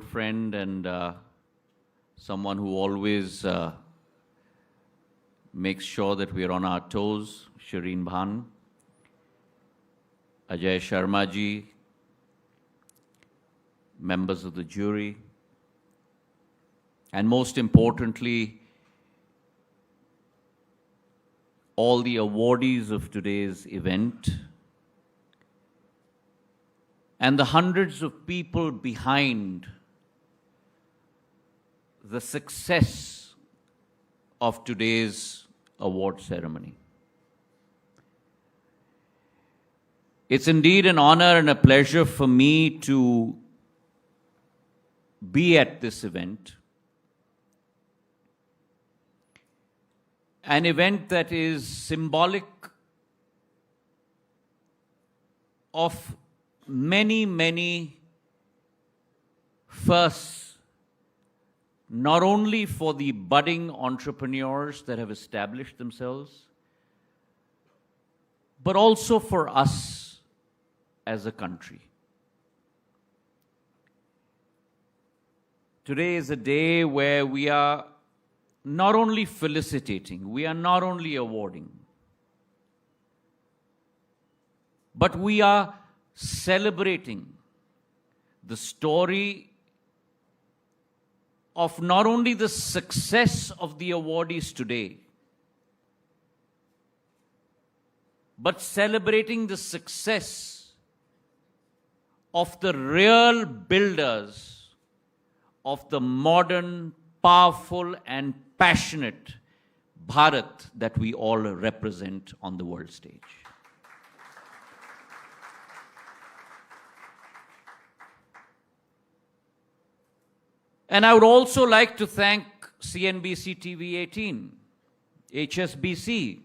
old friend and someone who always makes sure that we are on our toes, Shireen Bhan, Ajay Sharma ji, members of the jury, and most importantly, all the awardees of today's event, and the hundreds of people behind the success of today's award ceremony. It's indeed an honor and a pleasure for me to be at this event. An event that is symbolic of many, many firsts, not only for the budding entrepreneurs that have established themselves, but also for us as a country. Today is a day where we are not only felicitating, we are not only awarding, but we are celebrating the story of not only the success of the awardees today, but celebrating the success of the real builders of the modern, powerful and passionate Bharat that we all represent on the world stage. And I would also like to thank CNBC-TV18, HSBC,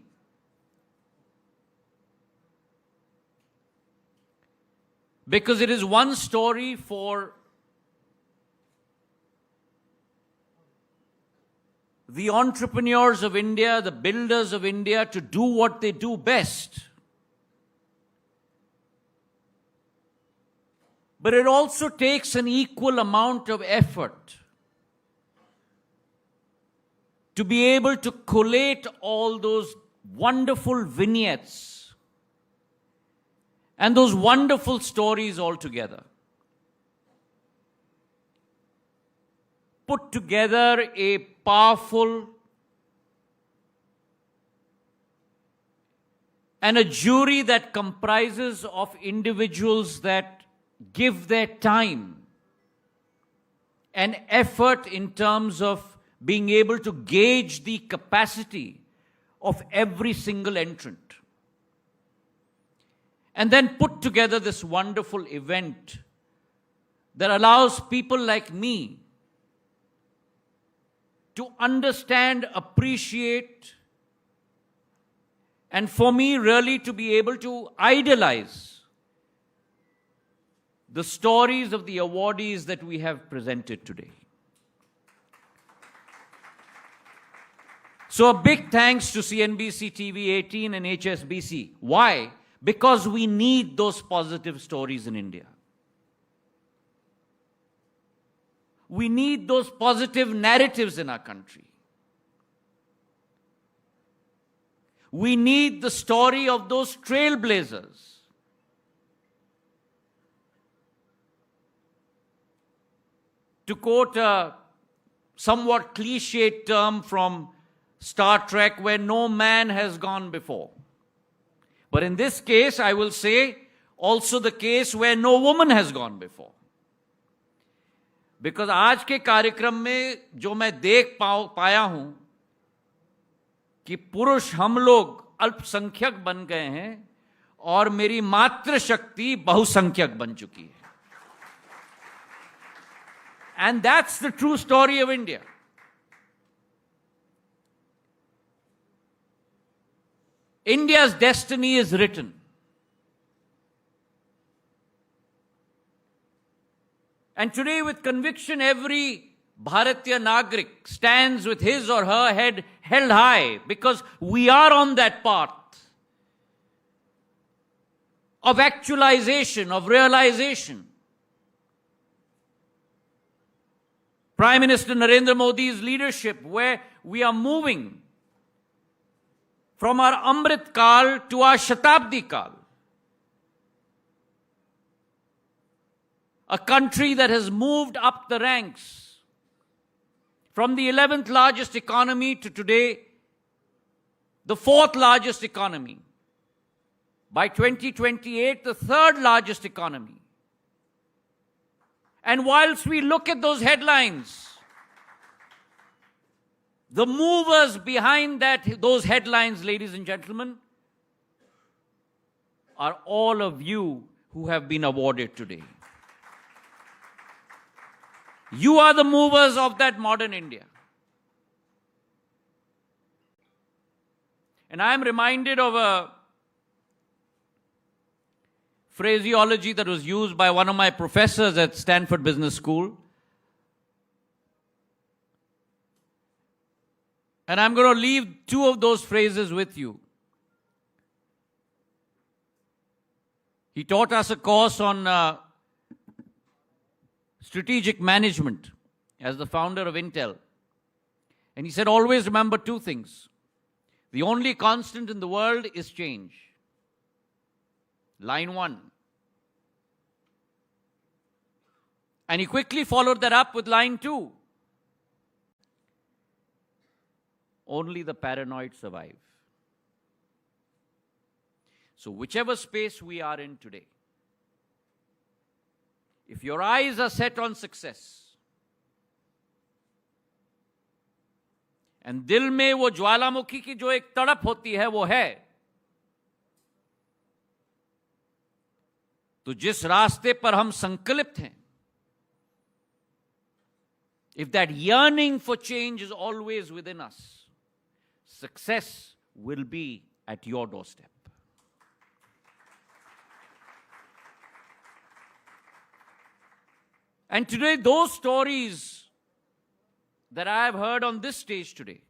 because it is one story for the entrepreneurs of India, the builders of India, to do what they do best. But it also takes an equal amount of effort to be able to collate all those wonderful vignettes and those wonderful stories all together. Put together a powerful and a jury that comprises of individuals that give their time and effort in terms of being able to gauge the capacity of every single entrant. And then put together this wonderful event that allows people like me to understand, appreciate, and for me really to be able to idolize the stories of the awardees that we have presented today. So a big thanks to CNBC-TV18 and HSBC. Why? Because we need those positive stories in India. We need those positive narratives in our country. We need the story of those trailblazers. To quote a somewhat cliched term from Star Trek, where no man has gone before. But in this case, I will say, also the case where no woman has gone before. Because आज के कार्यक्रम में जो मैं देख पाया हूं कि पुरुष हम लोग अल्पसंख्यक बन गए हैं और मेरी मातृशक्ति बहुसंख्यक बन चुकी है. And that's the true story of India. India's destiny is written. And today, with conviction, every Bharatiya Nagrik stands with his or her head held high, because we are on that path of actualization, of realization. Prime Minister Narendra Modi's leadership, where we are moving from our Amrit Kal to our Shatabdi Kal. A country that has moved up the ranks from the 11th largest economy to today, the 4th largest economy. By 2028, the 3rd largest economy. And whilst we look at those headlines, the movers behind those headlines, ladies and gentlemen, are all of you who have been awarded today. You are the movers of that modern India. And I am reminded of a phraseology that was used by one of my professors at Stanford Business School. And I'm going to leave 2 of those phrases with you. He taught us a course on strategic management as the founder of Intel. And he said, always remember 2 things. The only constant in the world is change. Line 1. And he quickly followed that up with line 2. Only the paranoid survive. So whichever space we are in today, if your eyes are set on success, and दिल में वो ज्वालामुखी की जो एक तड़प होती है वो है, तो जिस रास्ते पर हम संकल्पित हैं, if that yearning for change is always within us, success will be at your doorstep. And today, those stories that I have heard on this stage today,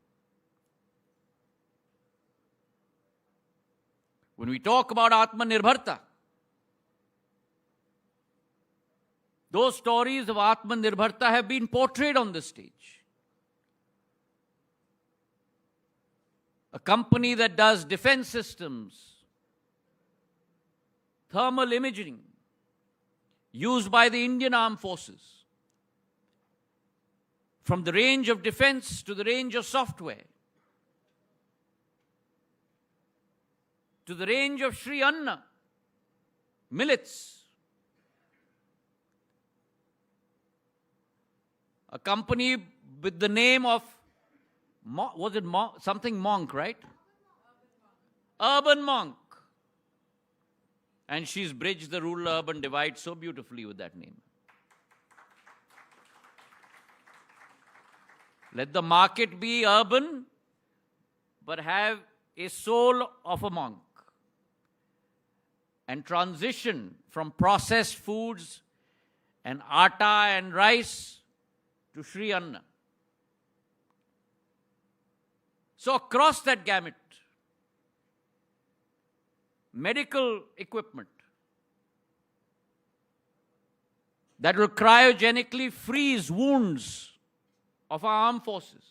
when we talk about Atmanirbharta, those stories of Atmanirbharta have been portrayed on this stage. A company that does defense systems, thermal imaging, used by the Indian Armed Forces, from the range of defense to the range of software, to the range of Sri Anna, millets. A company with the name of, something Monk, right? Urban Monk. And she's bridged the rural-urban divide so beautifully with that name. Let the market be urban, but have a soul of a monk. And transition from processed foods and atta and rice to Sri Anna. So across that gamut, medical equipment that will cryogenically freeze wounds of our armed forces.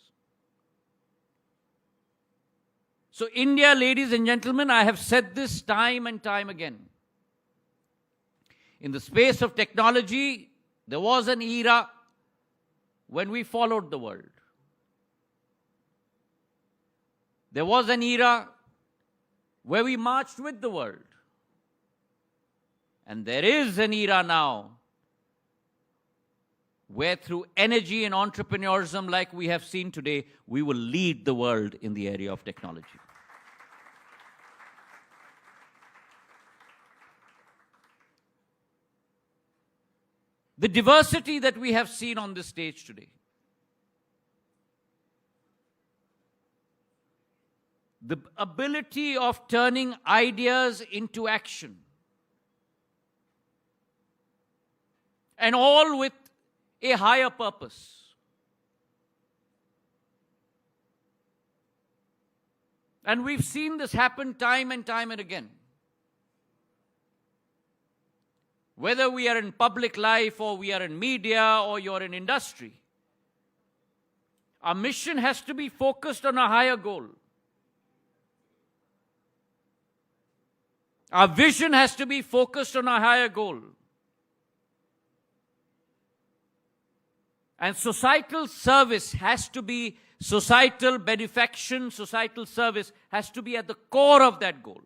So India, ladies and gentlemen, I have said this time and time again. In the space of technology, there was an era when we followed the world. There was an era where we marched with the world. And there is an era now where through energy and entrepreneurism like we have seen today, we will lead the world in the area of technology. The diversity that we have seen on this stage today, the ability of turning ideas into action, and all with a higher purpose. And we've seen this happen time and time and again. Whether we are in public life or we are in media or you're in industry, Our mission has to be focused on a higher goal. Our vision has to be focused on a higher goal. And societal service has to be, societal benefaction, societal service has to be at the core of that goal.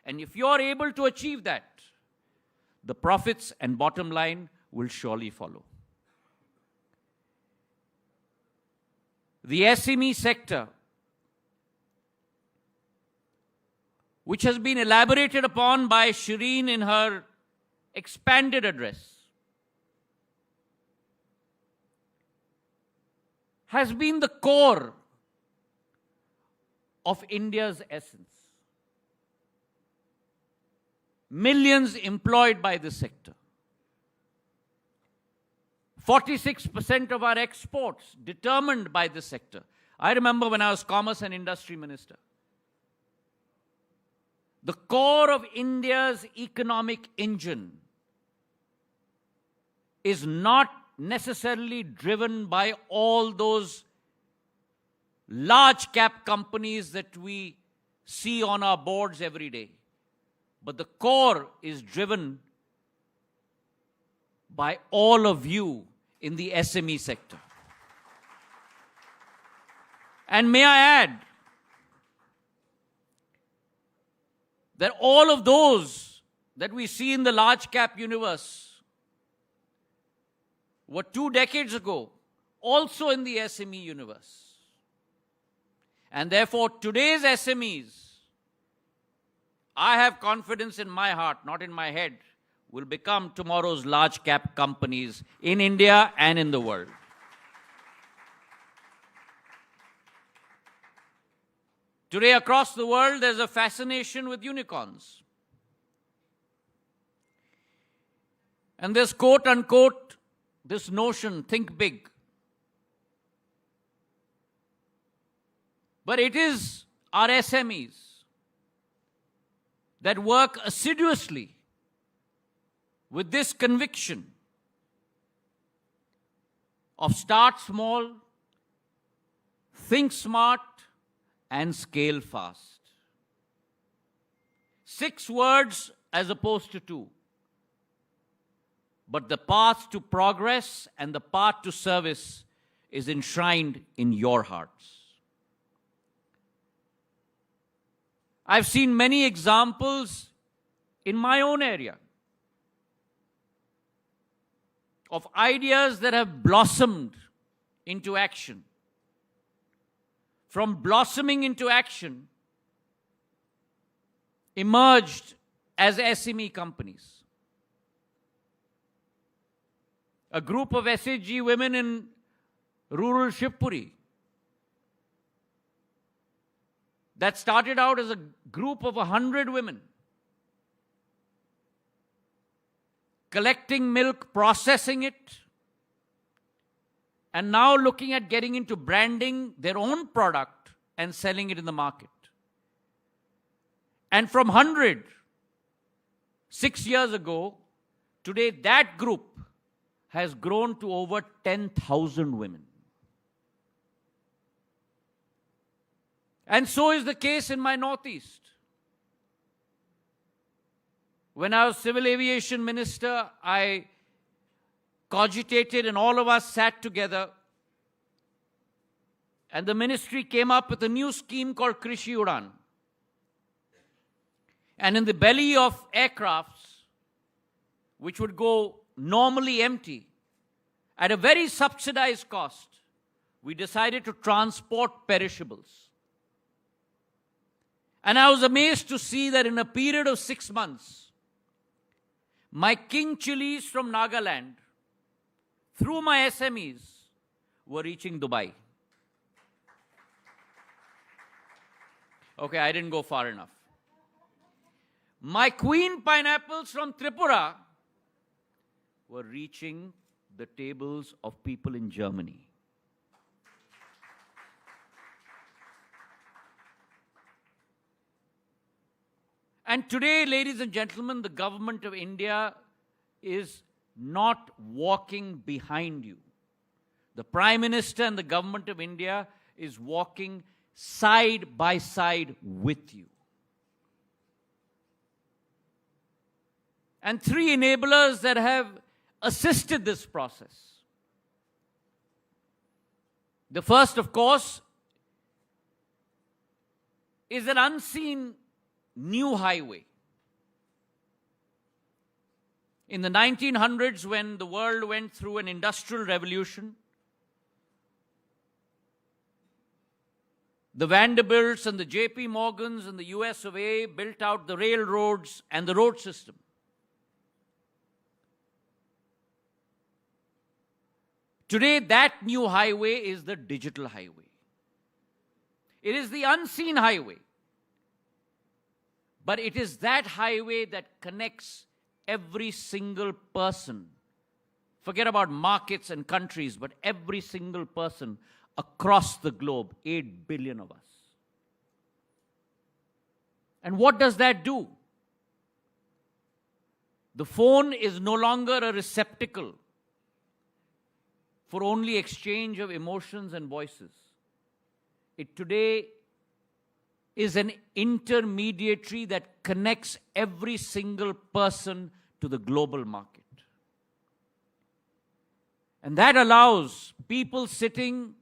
And if you're able to achieve that, the profits and bottom line will surely follow. The SME sector, which has been elaborated upon by Shireen in her expanded address, has been the core of India's essence. Millions employed by this sector. 46% of our exports determined by this sector. I remember when I was Commerce and Industry Minister. The core of India's economic engine is not necessarily driven by all those large cap companies that we see on our boards every day. But the core is driven by all of you in the SME sector. And may I add that all of those that we see in the large cap universe were 2 decades ago also in the SME universe. And therefore, today's SMEs, I have confidence in my heart, not in my head, will become tomorrow's large cap companies in India and in the world. Today, across the world, there's a fascination with unicorns. And there's quote unquote this notion, think big. But it is our SMEs that work assiduously with this conviction of start small, think smart, and scale fast. 6 words as opposed to 2. But the path to progress and the path to service is enshrined in your hearts. I've seen many examples in my own area of ideas that have blossomed into action. From blossoming into action, emerged as SME companies. A group of SHG women in rural Shivpuri that started out as a group of 100 women, collecting milk, processing it, and now looking at getting into branding their own product and selling it in the market. And from 100, 6 years ago, today that group has grown to over 10,000 women. And so is the case in my Northeast. When I was Civil Aviation Minister, I cogitated and all of us sat together, and the ministry came up with a new scheme called Krishi Udan. And in the belly of aircrafts, which would go normally empty, at a very subsidized cost, we decided to transport perishables. And I was amazed to see that in a period of 6 months, my king chilies from Nagaland, through my SMEs, were reaching Dubai. Okay, I didn't go far enough. My queen pineapples from Tripura were reaching the tables of people in Germany. And today, ladies and gentlemen, the government of India is not walking behind you. The Prime Minister and the Government of India is walking side by side with you. And three enablers that have assisted this process. The first, of course, is an unseen new highway. In the 1900s, when the world went through an industrial revolution, the Vanderbilts and the J.P. Morgans and the US of A built out the railroads and the road system. Today, that new highway is the digital highway. It is the unseen highway. But it is that highway that connects every single person. Forget about markets and countries, but every single person across the globe, 8 billion of us. And what does that do? The phone is no longer a receptacle for only exchange of emotions and voices. It today is an intermediary that connects every single person to the global market. And that allows people sitting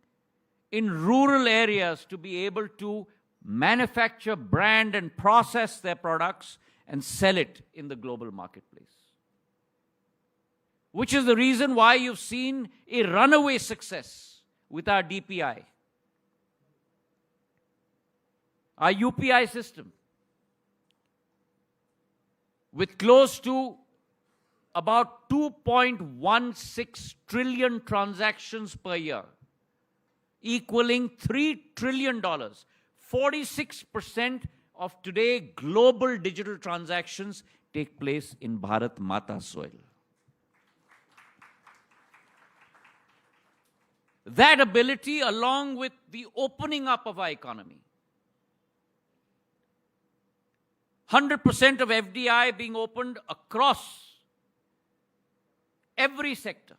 in rural areas to be able to manufacture, brand, and process their products and sell it in the global marketplace. Which is the reason why you've seen a runaway success with our DPI, our UPI system, with close to about 2.16 trillion transactions per year, equaling $3 trillion. 46% of today global digital transactions take place in Bharat Mata soil. That ability, along with the opening up of our economy, 100% of FDI being opened across every sector.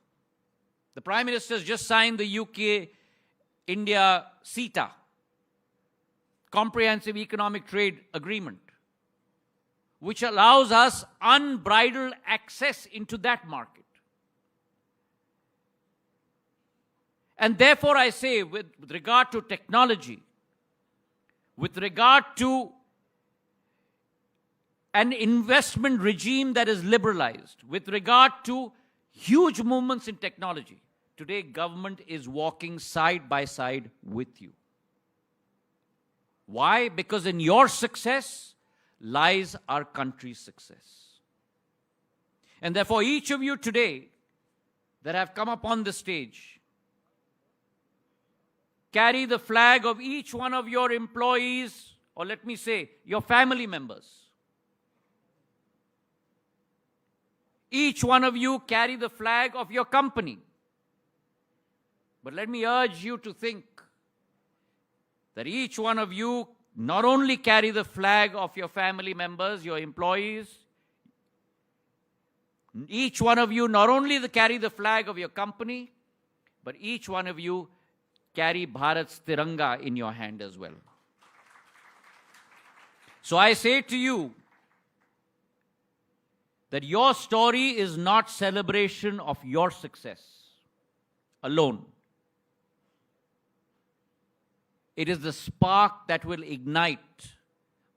The Prime Minister has just signed the UK-India CETA, Comprehensive Economic Trade Agreement, which allows us unbridled access into that market. And therefore, I say, with regard to technology, with regard to an investment regime that is liberalized, with regard to huge movements in technology, today government is walking side by side with you. Why? Because in your success lies our country's success. And therefore, each of you today that have come up on the stage, carry the flag of each one of your employees, or let me say, your family members. Each one of you carry the flag of your company. But let me urge you to think that each one of you not only carry the flag of your family members, your employees, each one of you not only carry the flag of your company, but each one of you carry Bharat's Tiranga in your hand as well. So I say to you that your story is not celebration of your success alone. It is the spark that will ignite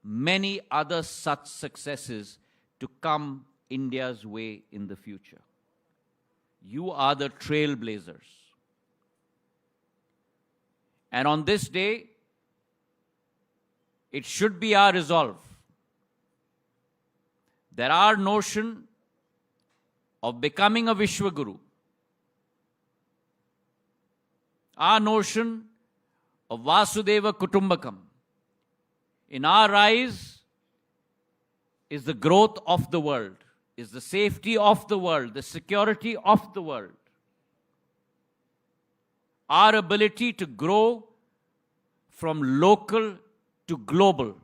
many other such successes to come India's way in the future. You are the trailblazers. And on this day, it should be our resolve that our notion of becoming a Vishwaguru, our notion of Vasudeva Kutumbakam, in our eyes is the growth of the world, is the safety of the world, the security of the world. Our ability to grow from local to global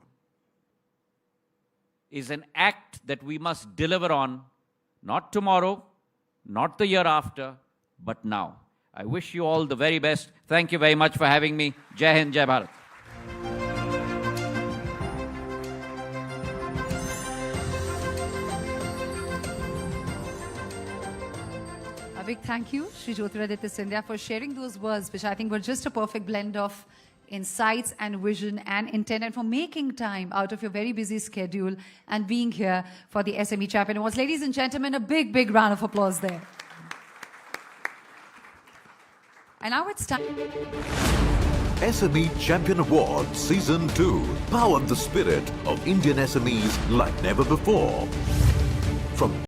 is an act that we must deliver on, not tomorrow, not the year after, but now. I wish you all the very best. Thank you very much for having me. Jai Hind, Jai Bharat. A big thank you, Shri Jyotiraditya Scindia, for sharing those words, which I think were just a perfect blend of insights and vision and intent, and for making time out of your very busy schedule and being here for the SME Champion Awards. Ladies and gentlemen, a big, big round of applause there. And now it's time. SME Champion Award Season 2 powered the spirit of Indian SMEs like never before. From